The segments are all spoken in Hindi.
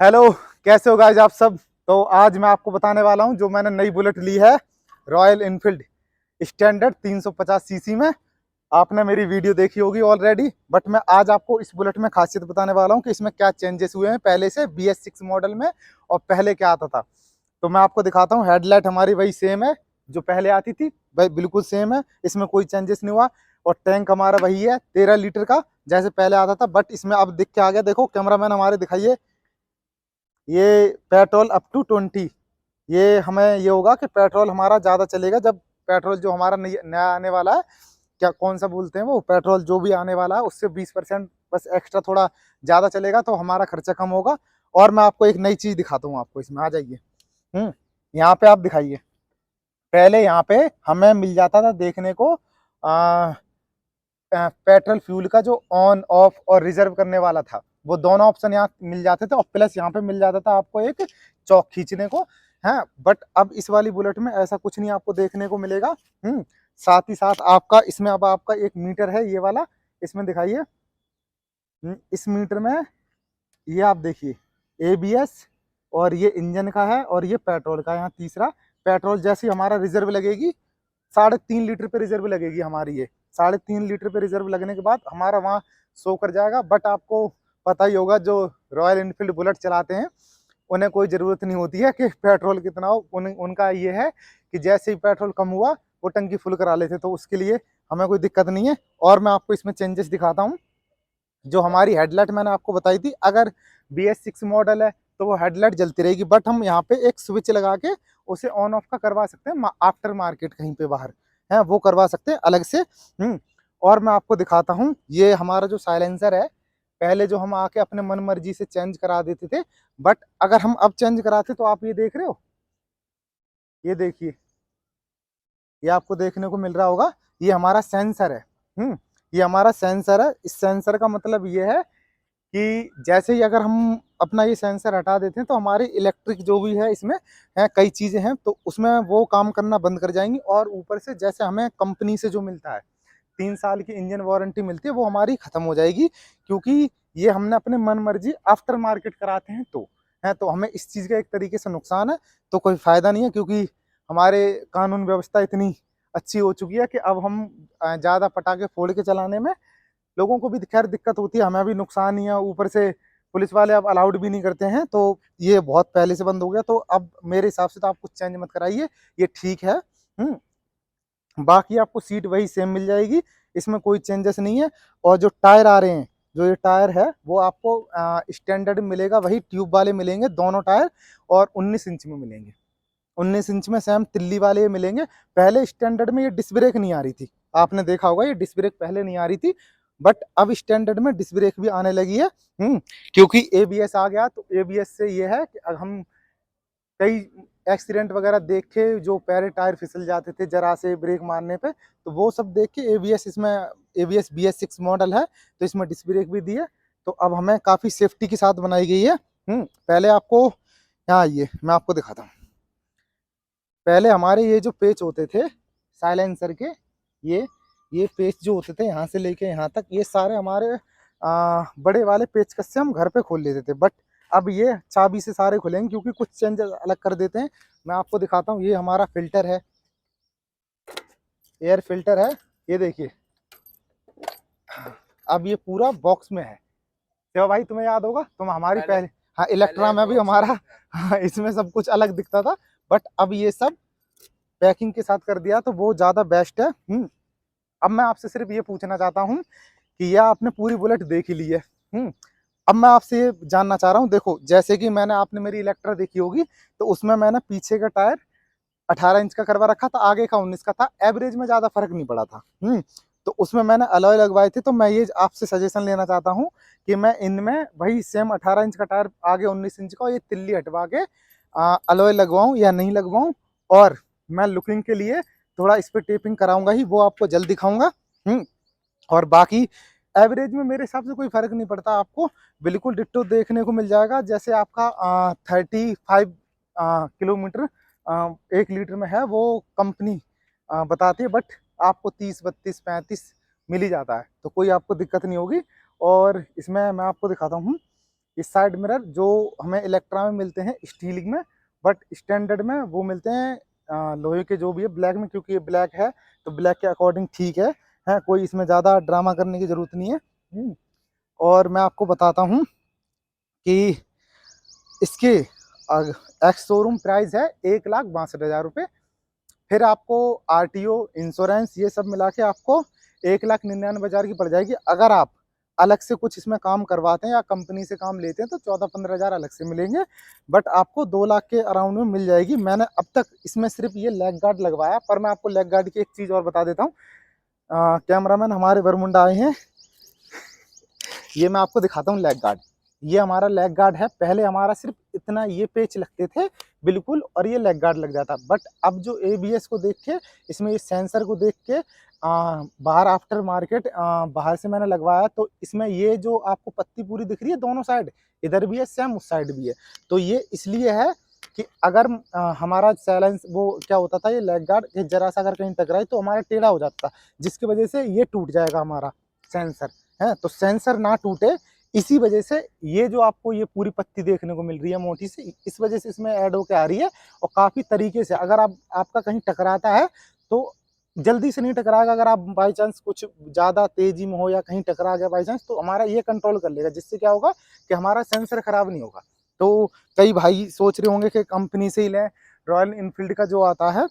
हेलो, कैसे हो गाइस आप सब। तो आज मैं आपको बताने वाला हूं जो मैंने नई बुलेट ली है, रॉयल इनफील्ड स्टैंडर्ड 350 सीसी में। आपने मेरी वीडियो देखी होगी ऑलरेडी, बट मैं आज आपको इस बुलेट में खासियत बताने वाला हूं कि इसमें क्या चेंजेस हुए हैं पहले से BS6 मॉडल में और पहले क्या आता था। तो मैं आपको दिखाता हूँ। हेडलाइट हमारी वही सेम है जो पहले आती थी, वही बिल्कुल सेम है, इसमें कोई चेंजेस नहीं हुआ। और टैंक हमारा वही है 13 लीटर का जैसे पहले आता था, बट इसमें अब दिख के आ गया। देखो कैमरामैन हमारे दिखाइए, ये पेट्रोल अप टू 20। ये हमें ये होगा कि पेट्रोल हमारा ज़्यादा चलेगा जब पेट्रोल जो हमारा नया आने वाला है, क्या कौन सा बोलते हैं वो पेट्रोल जो भी आने वाला है, उससे 20% बस एक्स्ट्रा थोड़ा ज़्यादा चलेगा तो हमारा खर्चा कम होगा। और मैं आपको एक नई चीज़ दिखाता हूँ, आपको इसमें आ जाइए। यहाँ पे आप दिखाइए। पहले यहाँ पे हमें मिल जाता था देखने को पेट्रोल फ्यूल का जो ऑन ऑफ और रिजर्व करने वाला था, वो दोनों ऑप्शन यहाँ मिल जाते थे और प्लस यहाँ पे मिल जाता था आपको एक चौक खींचने को है। बट अब इस वाली बुलेट में ऐसा कुछ नहीं आपको देखने को मिलेगा। साथ ही साथ आपका इसमें अब आपका एक मीटर है ये वाला, इसमें दिखाइए। इस मीटर में ये आप देखिए ABS, और ये इंजन का है और ये पेट्रोल का। यहाँ तीसरा पेट्रोल जैसी हमारा रिजर्व लगेगी 3.5 लीटर पे रिजर्व लगेगी हमारी। ये 3.5 लीटर पे रिजर्व लगने के बाद हमारा वहाँ शो कर जाएगा। बट आपको पता ही होगा जो रॉयल इनफील्ड बुलेट चलाते हैं उन्हें कोई ज़रूरत नहीं होती है कि पेट्रोल कितना हो। उनका ये है कि जैसे ही पेट्रोल कम हुआ वो टंकी फुल करा लेते, तो उसके लिए हमें कोई दिक्कत नहीं है। और मैं आपको इसमें चेंजेस दिखाता हूँ। जो हमारी हेडलाइट मैंने आपको बताई थी, अगर BS6 मॉडल है तो वो हेडलाइट जलती रहेगी, बट हम यहाँ पे एक स्विच लगा के उसे ऑन ऑफ का करवा सकते हैं। आफ्टर मार्केट कहीं पे बाहर है वो करवा सकते हैं अलग से। और मैं आपको दिखाता हूँ, ये हमारा जो साइलेंसर है, पहले जो हम आके अपने मन मर्जी से चेंज करा देते थे, बट अगर हम अब चेंज कराते तो आप ये देख रहे हो, ये देखिए, ये आपको देखने को मिल रहा होगा, ये हमारा सेंसर है। ये हमारा सेंसर है। इस सेंसर का मतलब ये है कि जैसे ही अगर हम अपना ये सेंसर हटा देते हैं तो हमारी इलेक्ट्रिक जो भी है इसमें है कई चीज़ें हैं तो उसमें वो काम करना बंद कर जाएंगी। और ऊपर से जैसे हमें कंपनी से जो मिलता है 3 साल की इंजन वारंटी मिलती है, वो हमारी ख़त्म हो जाएगी, क्योंकि ये हमने अपने मन मर्जी आफ्टर मार्केट कराते हैं तो है। तो हमें इस चीज़ का एक तरीके से नुकसान है, तो कोई फ़ायदा नहीं है, क्योंकि हमारे कानून व्यवस्था इतनी अच्छी हो चुकी है कि अब हम ज़्यादा पटाखे फोड़ के चलाने में लोगों को भी खैर दिक्कत होती है, हमें भी नुकसान ही है। ऊपर से पुलिस वाले अब अलाउड भी नहीं करते हैं, तो ये बहुत पहले से बंद हो गया। तो अब मेरे हिसाब से तो आप कुछ चेंज मत कराइए, ये ठीक है। बाकी आपको सीट वही सेम मिल जाएगी, इसमें कोई चेंजेस नहीं है। और जो टायर आ रहे हैं, जो ये टायर है वो आपको स्टैंडर्ड मिलेगा, वही ट्यूब वाले मिलेंगे दोनों टायर, और 19 इंच में मिलेंगे। 19 इंच में सेम तिल्ली वाले मिलेंगे। पहले स्टैंडर्ड में ये डिस्क ब्रेक नहीं आ रही थी, आपने देखा होगा, ये डिस्क ब्रेक पहले नहीं आ रही थी, बट अब स्टैंडर्ड में डिस्क ब्रेक भी आने लगी है। क्योंकि ABS आ गया, तो ABS से ये है कि अब हम कई एक्सीडेंट वगैरह देख के जो पैरे टायर फिसल जाते थे जरा से ब्रेक मारने पे, तो वो सब देख के ABS इसमें ABS BS6 मॉडल है तो इसमें डिस्क ब्रेक भी दी है। तो अब हमें काफ़ी सेफ्टी के साथ बनाई गई है। पहले आपको यहाँ आइए, मैं आपको दिखाता हूँ। पहले हमारे ये जो पेच होते थे साइलेंसर के, ये ये पेच जो होते थे यहाँ से लेके यहाँ तक, ये सारे हमारे बड़े वाले पेचकस से हम घर पे खोल लेते थे, बट अब ये चाबी से सारे खुलेंगे, क्योंकि कुछ चेंज अलग कर देते हैं। मैं आपको दिखाता हूँ, ये हमारा फिल्टर है, एयर फिल्टर है, ये देखिए। अब ये पूरा बॉक्स में है। तो भाई तुम्हें याद होगा, तुम हमारी पहले, हाँ, इलेक्ट्रा में भी हमारा हाँ, इसमें सब कुछ अलग दिखता था, बट अब ये सब पैकिंग के साथ कर दिया, तो वो ज़्यादा बेस्ट है। अब मैं आपसे सिर्फ ये पूछना चाहता हूँ कि यह आपने पूरी बुलेट देख ही ली है। अब मैं आपसे ये जानना चाह रहा हूँ, देखो जैसे कि मैंने, आपने मेरी इलेक्ट्रा देखी होगी, तो उसमें मैंने पीछे का टायर 18 इंच का करवा रखा था, आगे का 19 का था, एवरेज में ज़्यादा फर्क नहीं पड़ा था। तो उसमें मैंने अलॉय लगवाए थे, तो मैं ये आपसे सजेशन लेना चाहता हूँ कि मैं इनमें वही सेम 18 इंच का टायर, आगे 19 इंच का, ये तिल्ली हटवा के अलॉय लगवाऊँ या नहीं लगवाऊँ। और मैं लुकिंग के लिए थोड़ा इस पर टेपिंग कराऊंगा ही, वो आपको जल्द दिखाऊंगा। और बाकी एवरेज में मेरे हिसाब से कोई फर्क नहीं पड़ता, आपको बिल्कुल डिट्टो देखने को मिल जाएगा। जैसे आपका 35 किलोमीटर 1 लीटर में है, वो कंपनी बताती है, बट आपको 30 32 35 मिल ही जाता है, तो कोई आपको दिक्कत नहीं होगी। और इसमें मैं आपको दिखाता हूँ, इस साइड मिरर जो हमें इलेक्ट्रा में मिलते हैं स्टील में, बट स्टैंडर्ड में वो मिलते हैं लोहे के जो भी है ब्लैक में, क्योंकि ये ब्लैक है तो ब्लैक के अकॉर्डिंग ठीक है, कोई इसमें ज़्यादा ड्रामा करने की ज़रूरत नहीं है। और मैं आपको बताता हूँ कि इसके एक्स शोरूम प्राइस है 1,62,000 रुपये। फिर आपको आरटीओ इंश्योरेंस ये सब मिला के आपको 1,99,000 की पड़ जाएगी। अगर आप अलग से कुछ इसमें काम करवाते हैं या कंपनी से काम लेते हैं तो 14-15 हज़ार अलग से मिलेंगे, बट आपको 2 लाख के अराउंड में मिल जाएगी। मैंने अब तक इसमें सिर्फ ये लेग गार्ड लगवाया, पर मैं आपको लेग गार्ड की एक चीज़ और बता देता हूँ। कैमरामैन हमारे बरमुंडा आए हैं, ये मैं आपको दिखाता हूँ लेग गार्ड। ये हमारा लेग गार्ड है। पहले हमारा सिर्फ इतना ये पेच लगते थे बिल्कुल और ये लेग गार्ड लग जाता, बट अब जो एबीएस को देख के, इसमें ये सेंसर को देख के बाहर आफ्टर मार्केट बाहर से मैंने लगवाया, तो इसमें ये जो आपको पत्ती पूरी दिख रही है दोनों साइड, इधर भी है सेम उस साइड भी है। तो ये इसलिए है कि अगर हमारा साइलेंस वो क्या होता था, ये लेग गार्ड जरा सा अगर कहीं टकराई तो हमारा टेढ़ा हो जाता, जिसकी वजह से ये टूट जाएगा हमारा सेंसर है। तो सेंसर ना टूटे इसी वजह से ये जो आपको ये पूरी पत्ती देखने को मिल रही है मोटी सी, इस वजह से इसमें ऐड होके आ रही है। और काफी तरीके से अगर आपका कहीं टकराता है तो जल्दी से नहीं टकराएगा। अगर आप बाई चांस कुछ ज्यादा तेजी में हो या कहीं टकरा गया बाई चांस, तो हमारा ये कंट्रोल कर लेगा, जिससे क्या होगा कि हमारा सेंसर खराब नहीं होगा। तो कई भाई सोच रहे होंगे कि कंपनी से ही लें, रॉयल इनफील्ड का जो आता है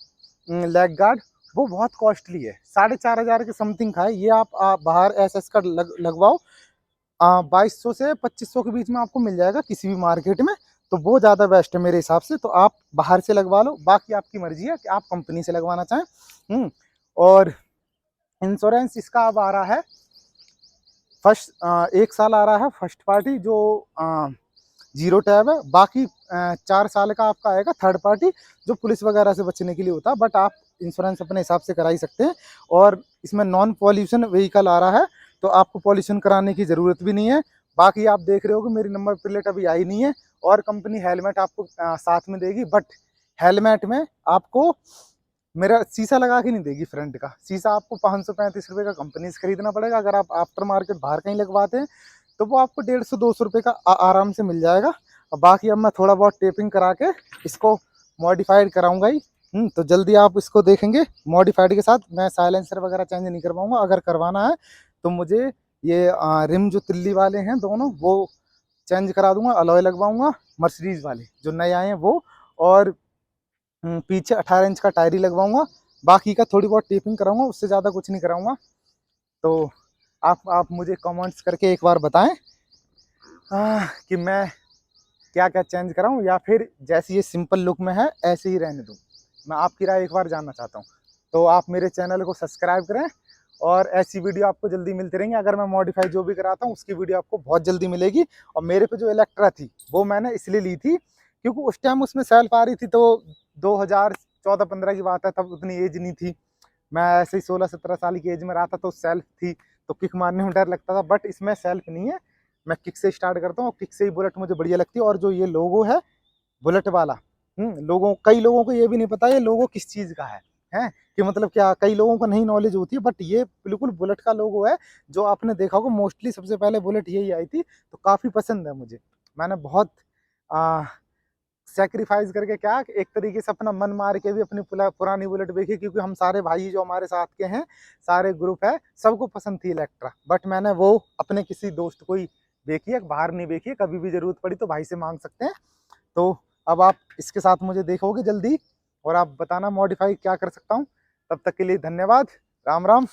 लेग गार्ड वो बहुत कॉस्टली है, 4,500 के समथिंग का है। ये आप बाहर एसएस का लगवाओ 2200 से 2500 के बीच में आपको मिल जाएगा किसी भी मार्केट में। तो वो ज़्यादा बेस्ट है मेरे हिसाब से। तो आप बाहर से लगवा लो, बाकी आपकी मर्जी है कि आप कंपनी से लगवाना चाहें। और इंश्योरेंस इसका अब आ रहा है फर्स्ट 1 साल आ रहा है फर्स्ट पार्टी जो 0 टैब है। बाकी 4 साल का आपका आएगा थर्ड पार्टी, जो पुलिस वगैरह से बचने के लिए होता है, बट आप इंश्योरेंस अपने हिसाब से करा ही सकते हैं। और इसमें नॉन पॉल्यूशन व्हीकल आ रहा है, तो आपको पॉल्यूशन कराने की ज़रूरत भी नहीं है। बाकी आप देख रहे हो कि मेरी नंबर प्लेट अभी आई नहीं है, और कंपनी हेलमेट आपको साथ में देगी, बट हेलमेट में आपको मेरा शीशा लगा के नहीं देगी। फ्रंट का शीशा आपको 535 रुपये का कंपनी से खरीदना पड़ेगा। अगर आप आफ्टर मार्केट बाहर कहीं लगवाते हैं तो वो आपको 150-200 रुपये का आराम से मिल जाएगा। और बाकी अब मैं थोड़ा बहुत टेपिंग करा के इसको मॉडिफाइड कराऊंगा ही। तो जल्दी आप इसको देखेंगे मॉडिफाइड के साथ। मैं साइलेंसर वगैरह चेंज नहीं करवाऊंगा, अगर करवाना है तो मुझे ये रिम जो तिल्ली वाले हैं दोनों वो चेंज करा दूंगा, अलॉय लगवाऊंगा मर्सिडीज वाले जो नए आए हैं वो, और पीछे 18 इंच का टायर ही लगवाऊंगा। बाकी का थोड़ी बहुत टेपिंग कराऊंगा, उससे ज़्यादा कुछ नहीं कराऊंगा। तो आप मुझे कमेंट्स करके एक बार बताएं कि मैं क्या क्या चेंज कराऊं, या फिर जैसे ये सिंपल लुक में है ऐसे ही रहने दूं। मैं आपकी राय एक बार जानना चाहता हूं। तो आप मेरे चैनल को सब्सक्राइब करें, और ऐसी वीडियो आपको जल्दी मिलती रहेंगी। अगर मैं मॉडिफाई जो भी कराता हूँ उसकी वीडियो आपको बहुत जल्दी मिलेगी। और मेरे पे जो इलेक्ट्रा थी वो मैंने इसलिए ली थी क्योंकि उस टाइम उसमें सेल्फ आ रही थी, तो 2014-15 की बात है, तब उतनी एज नहीं थी। मैं ऐसे ही 16-17 साल की एज में रहा था, तो सेल्फ थी तो किक मारने में डर लगता था, बट इसमें सेल्फ नहीं है। मैं किक से स्टार्ट करता हूँ, किक से ही बुलेट मुझे बढ़िया लगती है। और जो ये लोगो है बुलेट वाला, कई लोगों को ये भी नहीं पता ये लोगो किस चीज़ का है कि मतलब क्या, कई लोगों को नहीं नॉलेज होती है, बट ये बिल्कुल बुलेट का लोगो है। जो आपने देखा होगा मोस्टली सबसे पहले बुलेट यही आई थी, तो काफ़ी पसंद है मुझे। मैंने बहुत सेक्रीफाइस करके क्या एक तरीके से अपना मन मार के भी अपनी पुरानी बुलेट बेची, क्योंकि हम सारे भाई जो हमारे साथ के हैं, सारे ग्रुप है, सबको पसंद थी इलेक्ट्रा, बट मैंने वो अपने किसी दोस्त को ही बेची है, बाहर नहीं बेची है। कभी भी जरूरत पड़ी तो भाई से मांग सकते हैं। तो अब आप इसके साथ मुझे देखोगे जल्दी, और आप बताना मॉडिफाई क्या कर सकता हूँ। तब तक के लिए धन्यवाद। राम राम।